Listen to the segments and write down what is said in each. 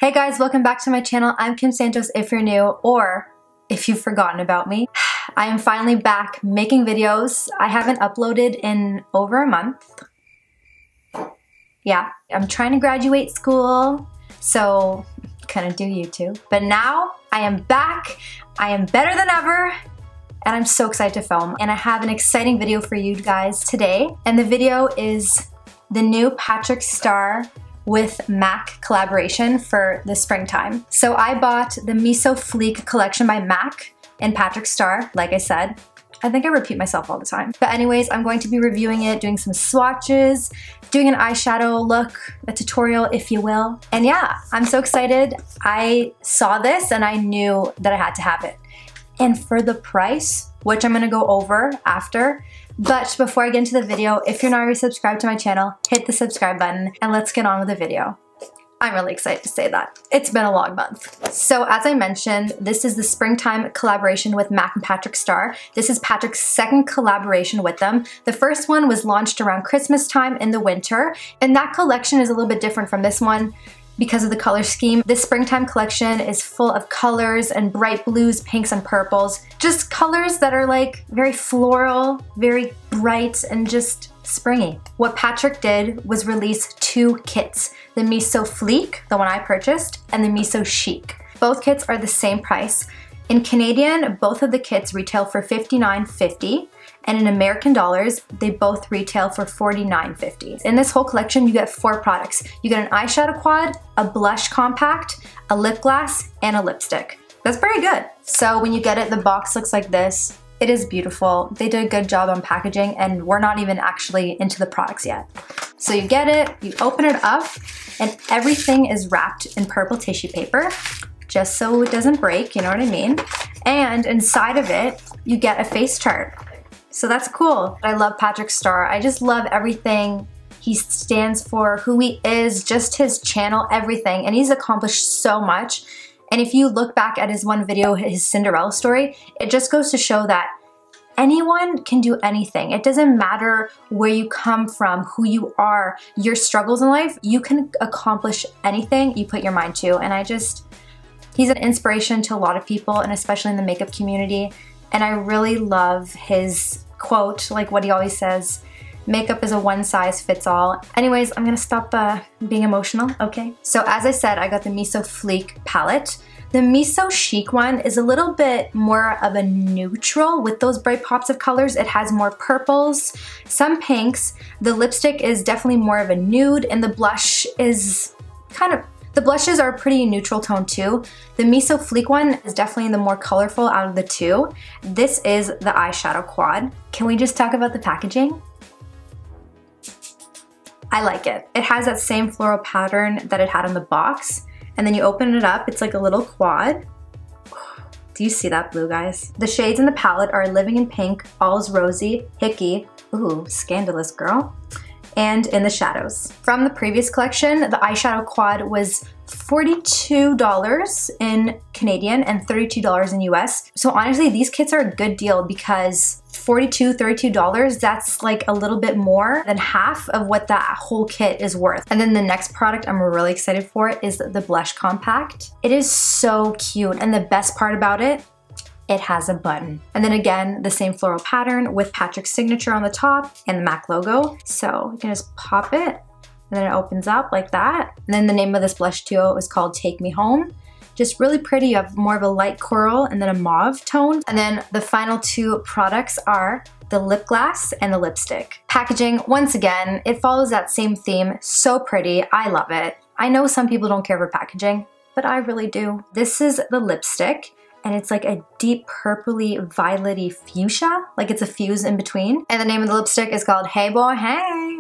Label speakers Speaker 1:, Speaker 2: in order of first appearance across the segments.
Speaker 1: Hey guys, welcome back to my channel. I'm Kim Santos if you're new or if you've forgotten about me. I am finally back making videos. I haven't uploaded in over a month. Yeah, I'm trying to graduate school, so kind of do YouTube. But now I am back. I am better than ever. And I'm so excited to film. And I have an exciting video for you guys today. And the video is the new Patrick Starrr with MAC collaboration for the springtime. So I bought the Me So Fleek collection by MAC and Patrick Starrr, like I said. I think I repeat myself all the time. But anyways, I'm going to be reviewing it, doing some swatches, doing an eyeshadow look, a tutorial if you will. And yeah, I'm so excited. I saw this and I knew that I had to have it. And for the price, which I'm gonna go over after, but before I get into the video, if you're not already subscribed to my channel, hit the subscribe button and let's get on with the video. I'm really excited to say that. It's been a long month. So as I mentioned, this is the springtime collaboration with MAC and Patrick Starrr. This is Patrick's second collaboration with them. The first one was launched around Christmas time in the winter, and that collection is a little bit different from this one because of the color scheme. This springtime collection is full of colors and bright blues, pinks, and purples. Just colors that are like very floral, very bright, and just springy. What Patrick did was release two kits, the Me So Fleek, the one I purchased, and the Me So Chic. Both kits are the same price. In Canadian, both of the kits retail for $59.50, and in American dollars, they both retail for $49.50. In this whole collection, you get 4 products. You get an eyeshadow quad, a blush compact, a lip gloss, and a lipstick. That's pretty good. So when you get it, the box looks like this. It is beautiful. They did a good job on packaging, and we're not even actually into the products yet. So you get it, you open it up, and everything is wrapped in purple tissue paper, just so it doesn't break, you know what I mean? And inside of it, you get a face chart. So that's cool. I love Patrick Starrr. I just love everything he stands for, who he is, just his channel, everything. And he's accomplished so much. And if you look back at his one video, his Cinderella story, it just goes to show that anyone can do anything. It doesn't matter where you come from, who you are, your struggles in life, you can accomplish anything you put your mind to. And he's an inspiration to a lot of people, and especially in the makeup community. And I really love his quote, like what he always says, makeup is a one size fits all. Anyways, I'm gonna stop being emotional, okay? So as I said, I got the Me So Fleek palette. The Me So Chic one is a little bit more of a neutral with those bright pops of colors. It has more purples, some pinks. The lipstick is definitely more of a nude, and the blush is the blushes are a pretty neutral tone too. The Me So Fleek one is definitely the more colorful out of the two. This is the eyeshadow quad. Can we just talk about the packaging? I like it. It has that same floral pattern that it had on the box. And then you open it up, it's like a little quad. Do you see that blue, guys? The shades in the palette are Living in Pink, All's Rosy, Hickey, ooh, scandalous girl, and In the Shadows. From the previous collection, the eyeshadow quad was $42 in Canadian and $32 in US. So honestly, these kits are a good deal because $32, that's like a little bit more than half of what that whole kit is worth. And then the next product I'm really excited for is the blush compact. It is so cute, and the best part about it, it has a button. And then again, the same floral pattern with Patrick's signature on the top and the MAC logo. So you can just pop it, and then it opens up like that. And then the name of this blush duo is called Take Me Home. Just really pretty. You have more of a light coral and then a mauve tone. And then the final 2 products are the lip gloss and the lipstick. Packaging, once again, it follows that same theme. So pretty. I love it. I know some people don't care for packaging, but I really do. This is the lipstick, and it's like a deep purpley violety fuchsia, like it's a fuse in between. And the name of the lipstick is called Hey Boy Hey.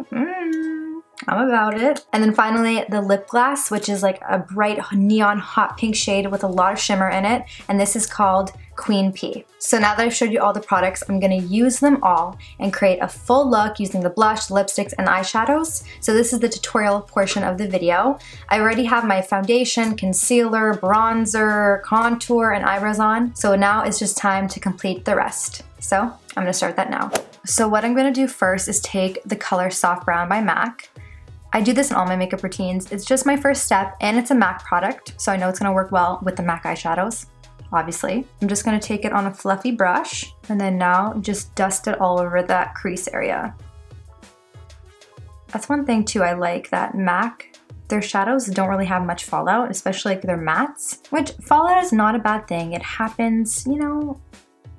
Speaker 1: I'm about it. And then finally the lip gloss, which is like a bright neon hot pink shade with a lot of shimmer in it, and this is called Queen P. So now that I've showed you all the products, I'm gonna use them all and create a full look using the blush, lipsticks, and eyeshadows. So this is the tutorial portion of the video. I already have my foundation, concealer, bronzer, contour, and eyebrows on. So now it's just time to complete the rest. So I'm gonna start that now. So what I'm gonna do first is take the color Soft Brown by MAC. I do this in all my makeup routines. It's just my first step and it's a MAC product, so I know it's gonna work well with the MAC eyeshadows, obviously. I'm just gonna take it on a fluffy brush and then now just dust it all over that crease area. That's one thing too I like, that MAC, their shadows don't really have much fallout, especially like their mattes, which fallout is not a bad thing. It happens, you know,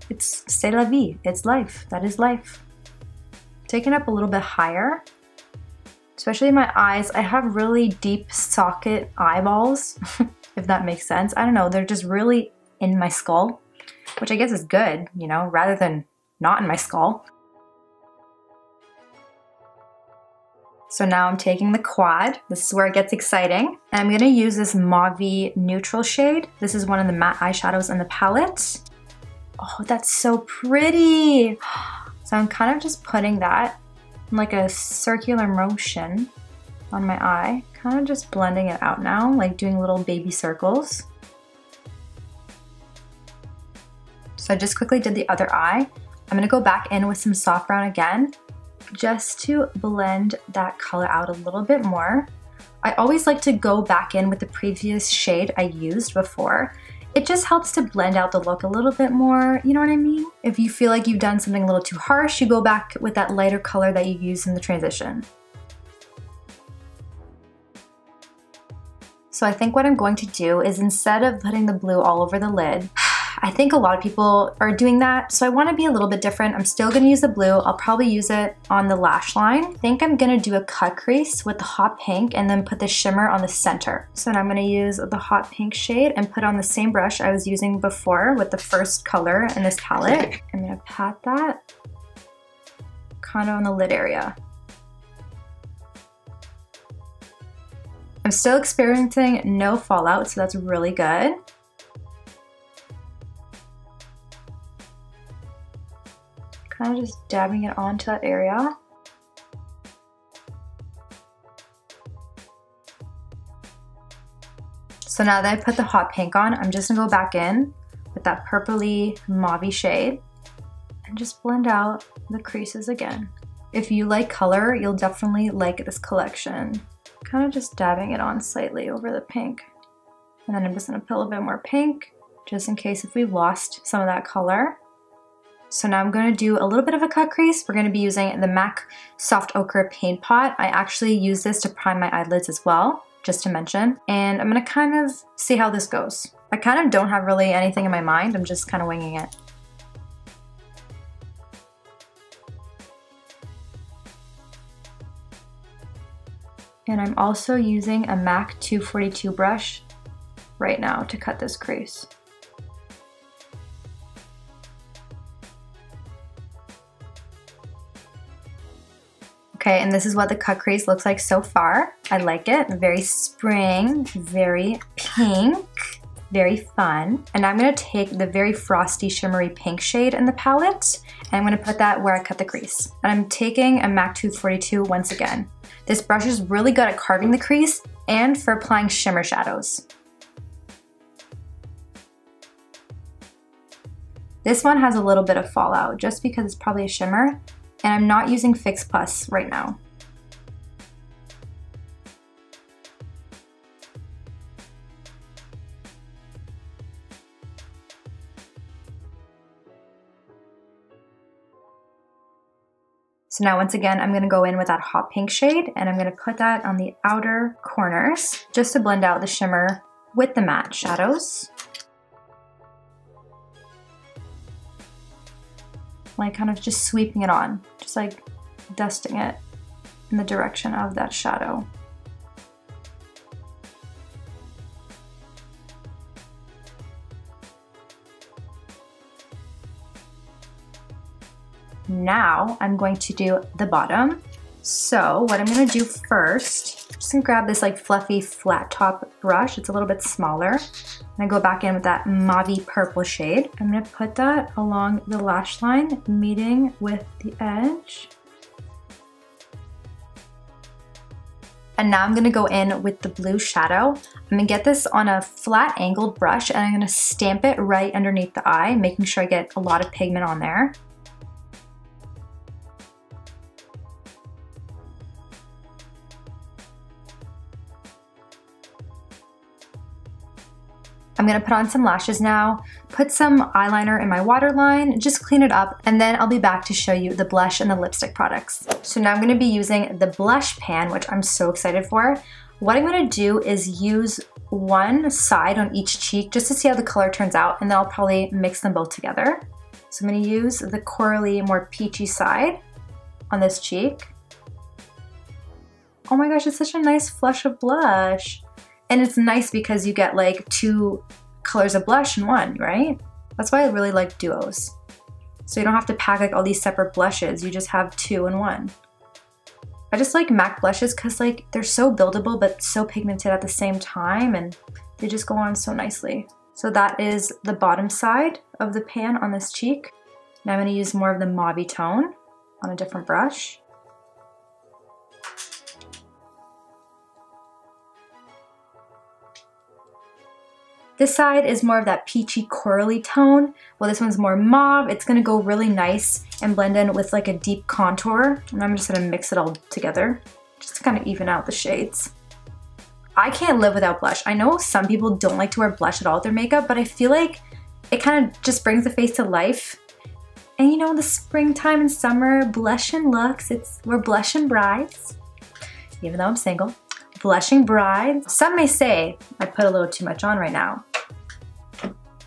Speaker 1: it's c'est la vie, it's life, that is life. Taking it up a little bit higher, especially in my eyes. I have really deep socket eyeballs, if that makes sense. I don't know, they're just really in my skull, which I guess is good, you know, rather than not in my skull. So now I'm taking the quad. This is where it gets exciting. And I'm gonna use this mauve neutral shade. This is one of the matte eyeshadows in the palette. Oh, that's so pretty. So I'm kind of just putting that in like a circular motion on my eye. Kind of just blending it out now, like doing little baby circles. So I just quickly did the other eye. I'm gonna go back in with some soft brown again, just to blend that color out a little bit more. I always like to go back in with the previous shade I used before. It just helps to blend out the look a little bit more, you know what I mean? If you feel like you've done something a little too harsh, you go back with that lighter color that you used in the transition. So I think what I'm going to do is, instead of putting the blue all over the lid, I think a lot of people are doing that, so I want to be a little bit different. I'm still going to use the blue. I'll probably use it on the lash line. I think I'm going to do a cut crease with the hot pink and then put the shimmer on the center. So now I'm going to use the hot pink shade and put on the same brush I was using before with the first color in this palette. I'm going to pat that kind of on the lid area. I'm still experiencing no fallout, so that's really good. Kind of just dabbing it onto that area. So now that I put the hot pink on, I'm just gonna go back in with that purpley mauve shade and just blend out the creases again. If you like color, you'll definitely like this collection. Kind of just dabbing it on slightly over the pink. And then I'm just gonna put a little bit more pink, just in case if we've lost some of that color. So now I'm going to do a little bit of a cut crease. We're going to be using the MAC Soft Ochre Paint Pot. I actually use this to prime my eyelids as well, just to mention. And I'm going to kind of see how this goes. I kind of don't have really anything in my mind. I'm just kind of winging it. And I'm also using a MAC 242 brush right now to cut this crease. Okay, and this is what the cut crease looks like so far. I like it. Very spring, very pink, very fun. And I'm gonna take the very frosty, shimmery pink shade in the palette, and I'm gonna put that where I cut the crease. And I'm taking a MAC 242 once again. This brush is really good at carving the crease and for applying shimmer shadows. This one has a little bit of fallout just because it's probably a shimmer. And I'm not using Fix Plus right now. So now once again, I'm gonna go in with that hot pink shade and I'm gonna put that on the outer corners just to blend out the shimmer with the matte shadows. Like kind of just sweeping it on, just like dusting it in the direction of that shadow. Now I'm going to do the bottom. So what I'm gonna do first, I'm just gonna grab this like fluffy flat top brush. It's a little bit smaller. I'm gonna go back in with that mauve purple shade. I'm gonna put that along the lash line, meeting with the edge. And now I'm gonna go in with the blue shadow. I'm gonna get this on a flat angled brush and I'm gonna stamp it right underneath the eye, making sure I get a lot of pigment on there. I'm gonna put on some lashes now, put some eyeliner in my waterline, just clean it up, and then I'll be back to show you the blush and the lipstick products. So now I'm gonna be using the blush pan, which I'm so excited for. What I'm gonna do is use one side on each cheek just to see how the color turns out, and then I'll probably mix them both together. So I'm gonna use the corally, more peachy side on this cheek. Oh my gosh, it's such a nice flush of blush. And it's nice because you get like 2 colors of blush in one, right? That's why I really like duos. So you don't have to pack like all these separate blushes, you just have 2 in one. I just like MAC blushes because like they're so buildable but so pigmented at the same time, and they just go on so nicely. So that is the bottom side of the pan on this cheek. Now I'm gonna use more of the mauve tone on a different brush. This side is more of that peachy corally tone, while this one's more mauve. It's gonna go really nice and blend in with like a deep contour. And I'm just gonna mix it all together just to kind of even out the shades. I can't live without blush. I know some people don't like to wear blush at all with their makeup, but I feel like it kind of just brings the face to life. And you know, the springtime and summer blushing looks, we're blushing brides, even though I'm single. Blushing brides. Some may say I put a little too much on right now,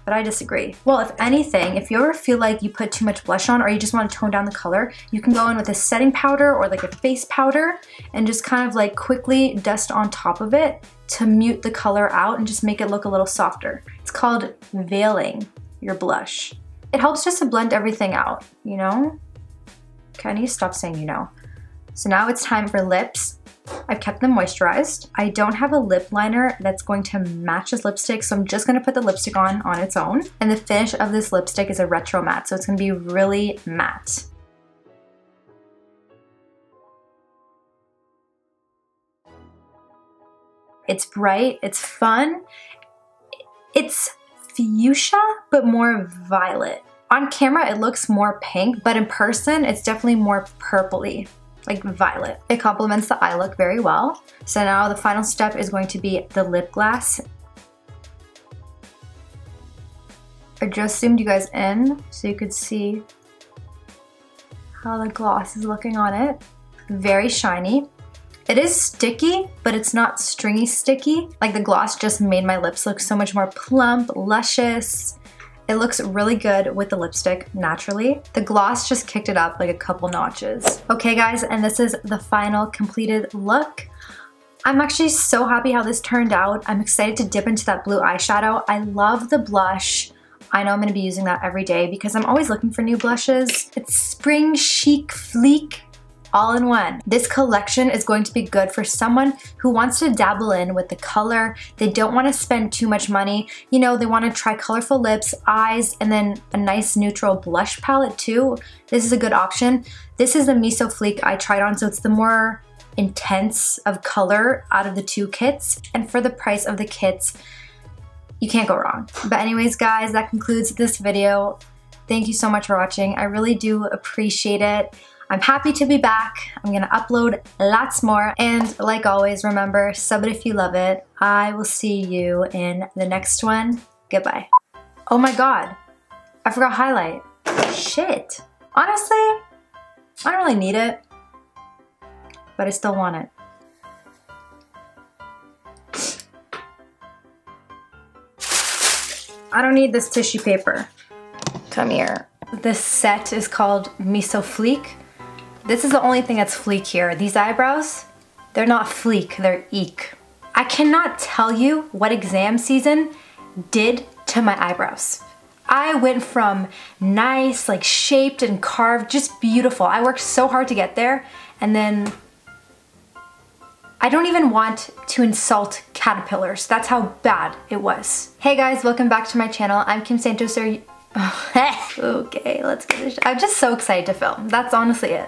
Speaker 1: but I disagree. Well, if anything, if you ever feel like you put too much blush on or you just want to tone down the color, you can go in with a setting powder or like a face powder and just kind of like quickly dust on top of it to mute the color out and just make it look a little softer. It's called veiling your blush. It helps just to blend everything out, you know? Okay, I need to stop saying you know. So now it's time for lips. I've kept them moisturized. I don't have a lip liner that's going to match this lipstick, so I'm just gonna put the lipstick on its own. And the finish of this lipstick is a retro matte, so it's gonna be really matte. It's bright, it's fun. It's fuchsia, but more violet. On camera, it looks more pink, but in person, it's definitely more purpley. Like violet. It complements the eye look very well. So now the final step is going to be the lip gloss. I just zoomed you guys in so you could see how the gloss is looking on it. Very shiny. It is sticky, but it's not stringy sticky. Like the gloss just made my lips look so much more plump, luscious. It looks really good with the lipstick naturally. The gloss just kicked it up like a couple notches. Okay guys, and this is the final completed look. I'm actually so happy how this turned out. I'm excited to dip into that blue eyeshadow. I love the blush. I know I'm gonna be using that every day because I'm always looking for new blushes. It's spring chic fleek all in one. This collection is going to be good for someone who wants to dabble in with the color. They don't want to spend too much money. You know, they want to try colorful lips, eyes, and then a nice neutral blush palette too. This is a good option. This is the Me So Fleek I tried on, so it's the more intense of color out of the 2 kits. And for the price of the kits, you can't go wrong. But anyways, guys, that concludes this video. Thank you so much for watching. I really do appreciate it. I'm happy to be back. I'm gonna upload lots more. And like always, remember, sub it if you love it. I will see you in the next one. Goodbye. Oh my God, I forgot highlight. Shit. Honestly, I don't really need it, but I still want it. I don't need this tissue paper. Come here. This set is called Me So Fleek. This is the only thing that's fleek here. These eyebrows, they're not fleek, they're eek. I cannot tell you what exam season did to my eyebrows. I went from nice, like shaped and carved, just beautiful. I worked so hard to get there, and then I don't even want to insult caterpillars. That's how bad it was. Hey guys, welcome back to my channel. I'm Kim Santos. Okay, let's get this. I'm just so excited to film. That's honestly it.